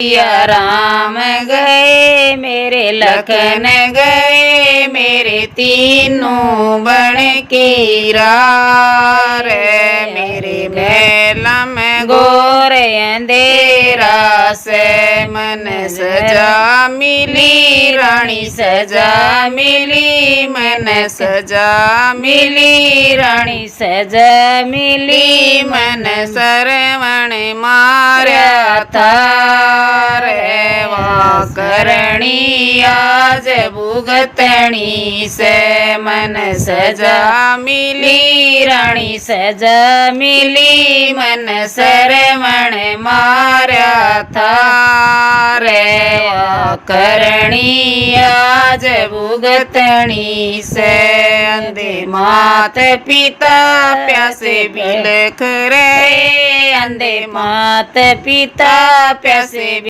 सिया राम गए मेरे लखन गए मेरे तीनों बण की रार मेरे मेला में घोर अंधेरा से मन सजा मिली रानी सजा मिली मन सजा मिली रानी सजा मिली मन सरवण मार्या थारे वा करणी आज भुगतणी से मन सजा मिली रानी सजा मिली मन सरवण मार्या थारे वा करणी आज भुगतणी से अंधे मात पिता प्यासे बिलख रे अंधे मात पिता प्यासे